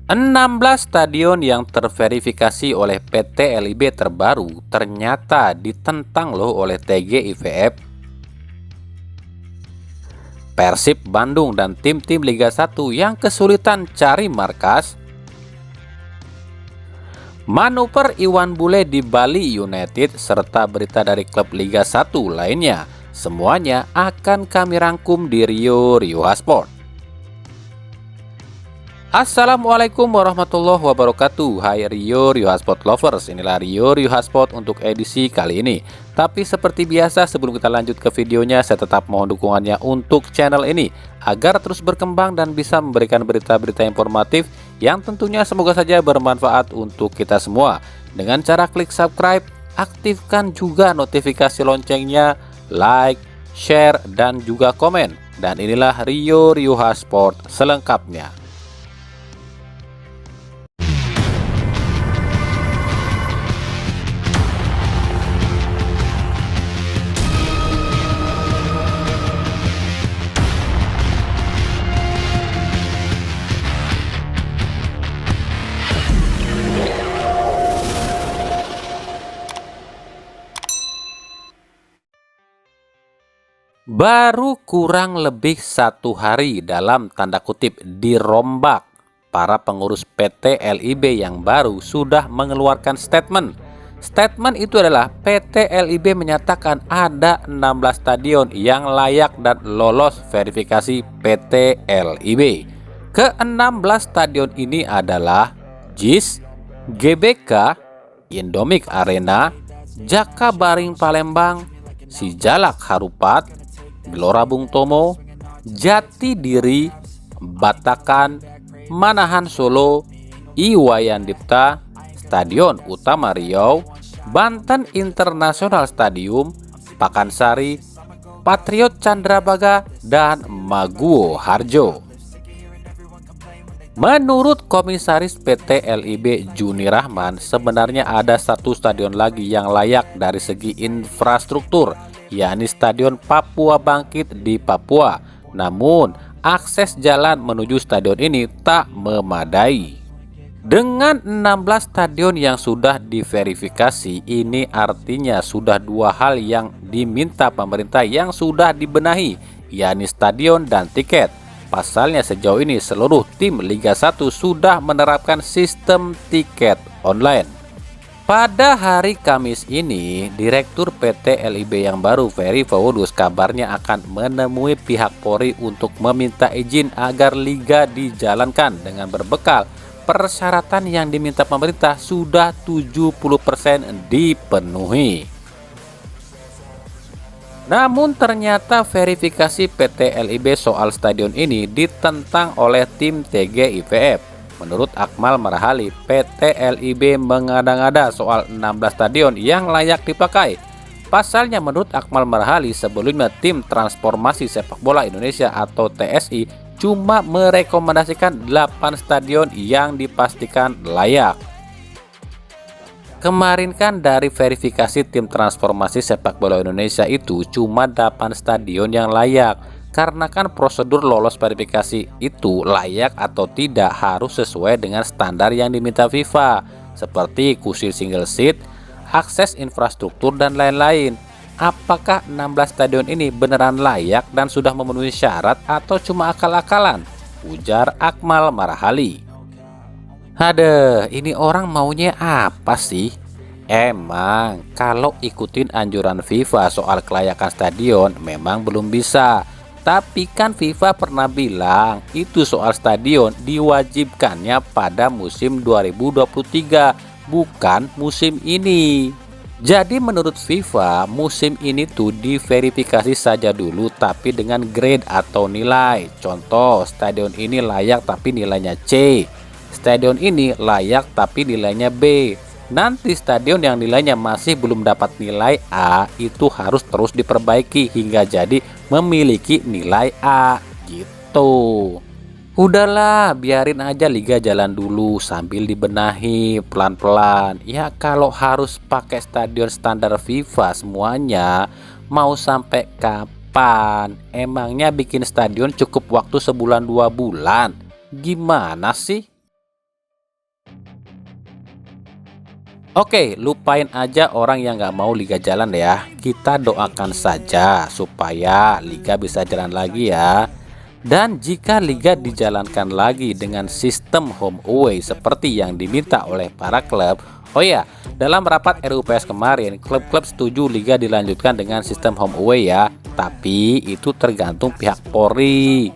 16 stadion yang terverifikasi oleh PT LIB terbaru ternyata ditentang loh oleh TGIVF, Persib Bandung dan tim-tim Liga 1 yang kesulitan cari markas, manuver Iwan Bule di Bali United, serta berita dari klub Liga 1 lainnya. Semuanya akan kami rangkum di Rio Sport. Assalamualaikum warahmatullahi wabarakatuh. Hai Rio Sport lovers, inilah Rio Sport untuk edisi kali ini. Tapi seperti biasa, sebelum kita lanjut ke videonya, saya tetap mohon dukungannya untuk channel ini agar terus berkembang dan bisa memberikan berita-berita informatif yang tentunya semoga saja bermanfaat untuk kita semua. Dengan cara klik subscribe, aktifkan juga notifikasi loncengnya, like, share, dan juga komen. Dan inilah Rio Sport selengkapnya. Baru kurang lebih 1 hari dalam tanda kutip dirombak, para pengurus PT LIB yang baru sudah mengeluarkan statement. Statement itu adalah PT LIB menyatakan ada 16 stadion yang layak dan lolos verifikasi PT LIB. Ke-16 stadion ini adalah JIS, GBK, Indomik Arena, Jakabaring Palembang, Sijalak Harupat, Gelora Bung Tomo, Jati Diri, Batakan, Manahan Solo, Iwayan Dipta, Stadion Utama Riau, Banten International Stadium, Pakansari, Patriot Candrabaga, dan Maguwo Harjo. Menurut Komisaris PT LIB Juni Rahman, sebenarnya ada 1 stadion lagi yang layak dari segi infrastruktur, yakni Stadion Papua Bangkit di Papua. Namun, akses jalan menuju stadion ini tak memadai. Dengan 16 stadion yang sudah diverifikasi, ini artinya sudah 2 hal yang diminta pemerintah yang sudah dibenahi, yakni stadion dan tiket. Pasalnya sejauh ini seluruh tim Liga 1 sudah menerapkan sistem tiket online. Pada hari Kamis ini, Direktur PT LIB yang baru, Ferry Fawodus, kabarnya akan menemui pihak Polri untuk meminta izin agar liga dijalankan dengan berbekal persyaratan yang diminta pemerintah sudah 70% dipenuhi. Namun ternyata verifikasi PT LIB soal stadion ini ditentang oleh tim TGIVF. Menurut Akmal Marhali, PT LIB mengada-ngada soal 16 stadion yang layak dipakai. Pasalnya menurut Akmal Marhali, sebelumnya tim Transformasi Sepak Bola Indonesia atau TSI cuma merekomendasikan 8 stadion yang dipastikan layak. Kemarin kan dari verifikasi tim Transformasi Sepak Bola Indonesia itu cuma 8 stadion yang layak. Karena kan prosedur lolos verifikasi itu layak atau tidak harus sesuai dengan standar yang diminta FIFA, seperti kursi single seat, akses infrastruktur, dan lain-lain. Apakah 16 stadion ini beneran layak dan sudah memenuhi syarat atau cuma akal-akalan? Ujar Akmal Marhali. Ada, ini orang maunya apa sih? Emang kalau ikutin anjuran FIFA soal kelayakan stadion memang belum bisa. Tapi kan FIFA pernah bilang itu soal stadion diwajibkannya pada musim 2023, bukan musim ini. Jadi menurut FIFA musim ini tuh diverifikasi saja dulu tapi dengan grade atau nilai. Contoh, stadion ini layak tapi nilainya C. Stadion ini layak tapi nilainya B. Nanti stadion yang nilainya masih belum dapat nilai A itu harus terus diperbaiki hingga jadi memiliki nilai A gitu. Udahlah, biarin aja liga jalan dulu sambil dibenahi pelan-pelan. Ya kalau harus pakai stadion standar FIFA semuanya, mau sampai kapan? Emangnya bikin stadion cukup waktu 1-2 bulan? Gimana sih? Oke, lupain aja orang yang nggak mau liga jalan ya. Kita doakan saja supaya liga bisa jalan lagi ya. Dan jika liga dijalankan lagi dengan sistem home away seperti yang diminta oleh para klub. Oh ya, dalam rapat RUPS kemarin, klub-klub setuju liga dilanjutkan dengan sistem home away ya. Tapi itu tergantung pihak Polri.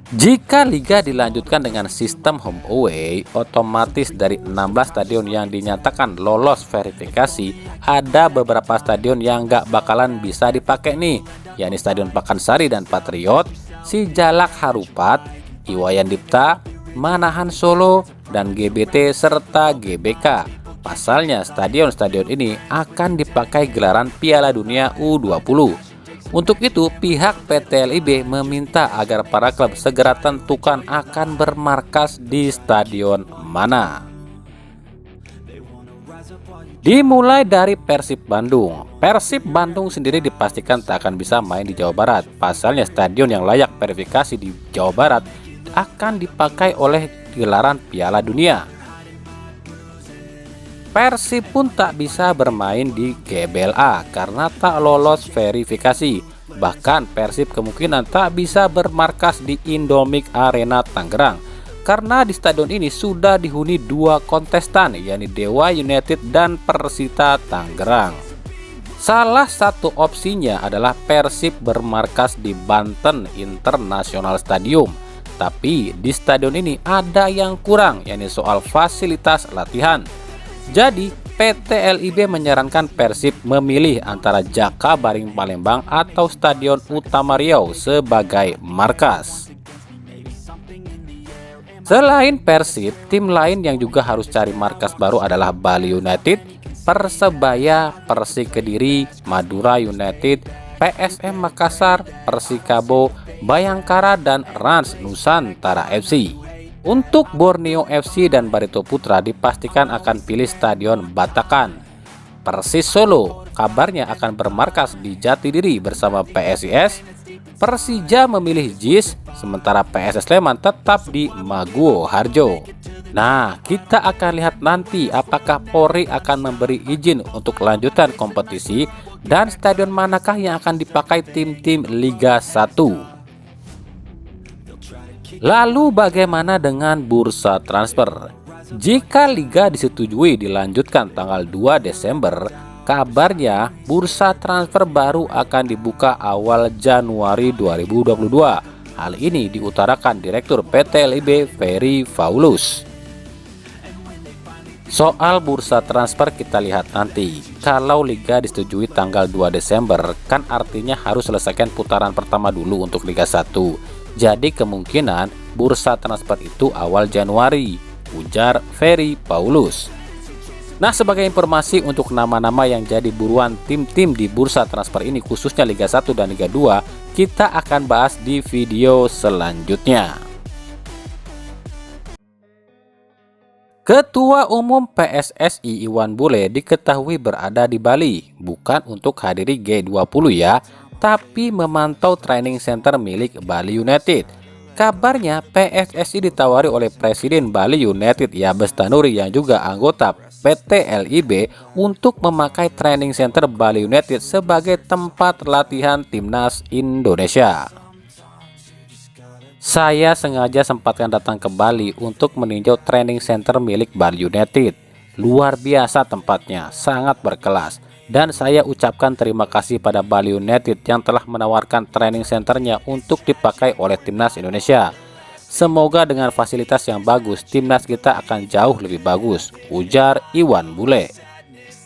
Jika liga dilanjutkan dengan sistem home away, otomatis dari 16 stadion yang dinyatakan lolos verifikasi, ada beberapa stadion yang nggak bakalan bisa dipakai nih, yakni Stadion Pakansari dan Patriot, Sijalak Harupat, Iwayan Dipta, Manahan Solo, dan GBT serta GBK. Pasalnya stadion-stadion ini akan dipakai gelaran Piala Dunia U20. Untuk itu, pihak PT LIB meminta agar para klub segera tentukan akan bermarkas di stadion mana. Dimulai dari Persib Bandung. Persib Bandung sendiri dipastikan tak akan bisa main di Jawa Barat. Pasalnya stadion yang layak verifikasi di Jawa Barat akan dipakai oleh gelaran Piala Dunia. Persib pun tak bisa bermain di GBLA karena tak lolos verifikasi. Bahkan Persib kemungkinan tak bisa bermarkas di Indomik Arena Tangerang karena di stadion ini sudah dihuni dua kontestan, yakni Dewa United dan Persita Tangerang. Salah satu opsinya adalah Persib bermarkas di Banten International Stadium. Tapi di stadion ini ada yang kurang, yakni soal fasilitas latihan. Jadi PT LIB menyarankan Persib memilih antara Jakabaring Palembang atau Stadion Utama Riau sebagai markas. Selain Persib, tim lain yang juga harus cari markas baru adalah Bali United, Persebaya, Persik Kediri, Madura United, PSM Makassar, Persikabo, Bayangkara, dan Rans Nusantara FC. Untuk Borneo FC dan Barito Putra dipastikan akan pilih Stadion Batakan. Persis Solo kabarnya akan bermarkas di Jatidiri bersama PSIS. Persija memilih JIS, sementara PSS Sleman tetap di Maguwo Harjo. Nah, kita akan lihat nanti apakah Polri akan memberi izin untuk lanjutan kompetisi dan stadion manakah yang akan dipakai tim-tim Liga 1. Lalu bagaimana dengan bursa transfer? Jika liga disetujui dilanjutkan tanggal 2 Desember, kabarnya bursa transfer baru akan dibuka awal Januari 2022. Hal ini diutarakan Direktur PT LIB Ferry Paulus. Soal bursa transfer kita lihat nanti. Kalau liga disetujui tanggal 2 Desember, kan artinya harus selesaikan putaran pertama dulu untuk Liga 1. Jadi kemungkinan bursa transfer itu awal Januari, ujar Ferry Paulus. Nah, sebagai informasi untuk nama-nama yang jadi buruan tim-tim di bursa transfer ini khususnya Liga 1 dan Liga 2, kita akan bahas di video selanjutnya. Ketua Umum PSSI Iwan Bule diketahui berada di Bali, bukan untuk hadiri G20 ya, tapi memantau training center milik Bali United. Kabarnya PSSI ditawari oleh Presiden Bali United Yabes Tanuri yang juga anggota PT LIB untuk memakai training center Bali United sebagai tempat latihan timnas Indonesia. Saya sengaja sempatkan datang ke Bali untuk meninjau training center milik Bali United. Luar biasa tempatnya, sangat berkelas. Dan saya ucapkan terima kasih pada Bali United yang telah menawarkan training centernya untuk dipakai oleh timnas Indonesia. Semoga dengan fasilitas yang bagus, timnas kita akan jauh lebih bagus, ujar Iwan Bule.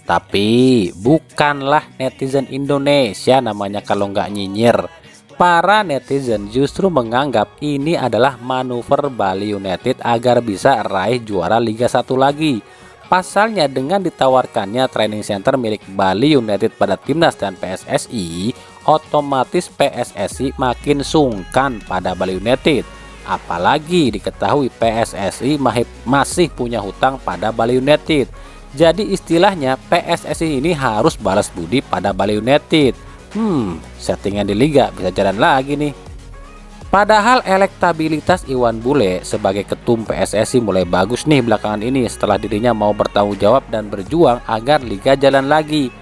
Tapi bukanlah netizen Indonesia namanya kalau nggak nyinyir. Para netizen justru menganggap ini adalah manuver Bali United agar bisa raih juara Liga 1 lagi. Pasalnya dengan ditawarkannya training center milik Bali United pada timnas dan PSSI, otomatis PSSI makin sungkan pada Bali United. Apalagi diketahui PSSI masih punya hutang pada Bali United. Jadi istilahnya PSSI ini harus balas budi pada Bali United. Settingan di liga bisa jalan lagi nih. Padahal elektabilitas Iwan Bule sebagai ketum PSSI mulai bagus nih belakangan ini setelah dirinya mau bertanggung jawab dan berjuang agar liga jalan lagi.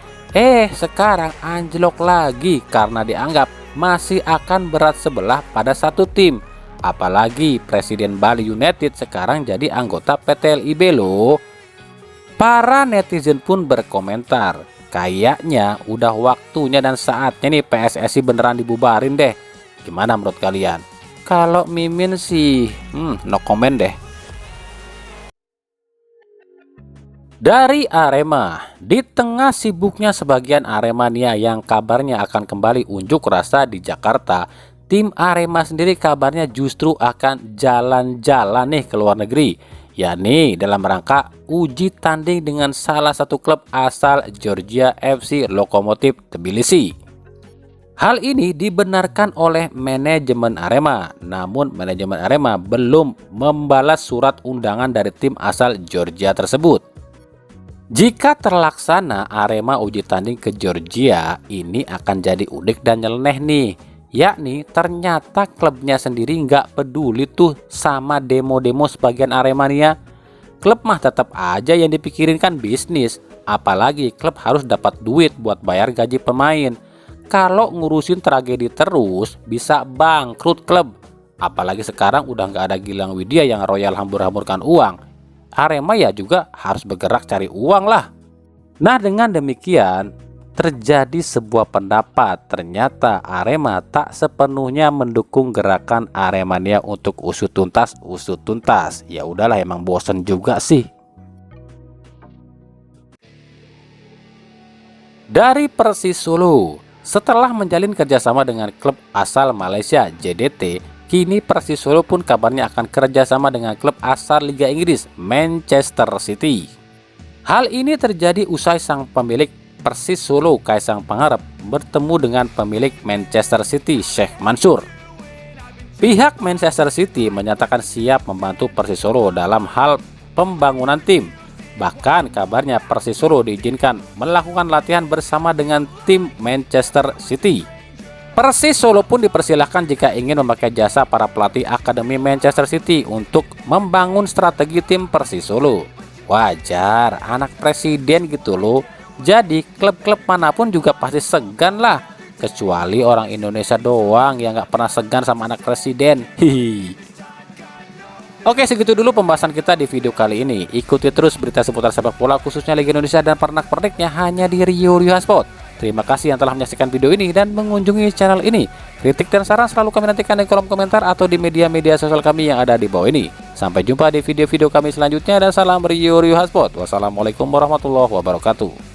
Sekarang anjlok lagi karena dianggap masih akan berat sebelah pada satu tim. Apalagi Presiden Bali United sekarang jadi anggota PT LIB loh. Para netizen pun berkomentar, kayaknya udah waktunya dan saatnya nih PSSI beneran dibubarin deh. Gimana menurut kalian? Kalau Mimin sih, no comment deh. Dari Arema, di tengah sibuknya sebagian Aremania yang kabarnya akan kembali unjuk rasa di Jakarta, tim Arema sendiri kabarnya justru akan jalan-jalan nih ke luar negeri, yakni dalam rangka uji tanding dengan salah satu klub asal Georgia FC Lokomotiv Tbilisi. Hal ini dibenarkan oleh manajemen Arema, namun manajemen Arema belum membalas surat undangan dari tim asal Georgia tersebut. Jika terlaksana Arema uji tanding ke Georgia, ini akan jadi unik dan nyeleneh nih. Yakni ternyata klubnya sendiri nggak peduli tuh sama demo-demo sebagian Aremania. Klub mah tetap aja yang dipikirin kan bisnis, apalagi klub harus dapat duit buat bayar gaji pemain. Kalau ngurusin tragedi terus bisa bangkrut klub. Apalagi sekarang udah nggak ada Gilang Widya yang royal hambur-hamburkan uang. Arema ya juga harus bergerak cari uang lah. Nah, dengan demikian terjadi sebuah pendapat, ternyata Arema tak sepenuhnya mendukung gerakan Aremania untuk usut tuntas. Ya udahlah, emang bosen juga sih. Dari Persis Solo, setelah menjalin kerjasama dengan klub asal Malaysia JDT, kini Persis Solo pun kabarnya akan kerjasama dengan klub asal Liga Inggris Manchester City. Hal ini terjadi usai sang pemilik Persis Solo Kaisang Pangarep bertemu dengan pemilik Manchester City Sheikh Mansur. Pihak Manchester City menyatakan siap membantu Persis Solo dalam hal pembangunan tim. Bahkan kabarnya Persis Solo diizinkan melakukan latihan bersama dengan tim Manchester City. Persis Solo pun dipersilahkan jika ingin memakai jasa para pelatih Akademi Manchester City untuk membangun strategi tim Persis Solo. Wajar, anak presiden gitu loh. Jadi klub-klub manapun juga pasti segan lah. Kecuali orang Indonesia doang yang gak pernah segan sama anak presiden. Hihi. Oke, segitu dulu pembahasan kita di video kali ini. Ikuti terus berita seputar sepak bola khususnya Liga Indonesia dan pernak-perniknya hanya di Rio Sport. Terima kasih yang telah menyaksikan video ini dan mengunjungi channel ini. Kritik dan saran selalu kami nantikan di kolom komentar atau di media-media sosial kami yang ada di bawah ini. Sampai jumpa di video-video kami selanjutnya dan salam Rio Sport. Wassalamualaikum warahmatullahi wabarakatuh.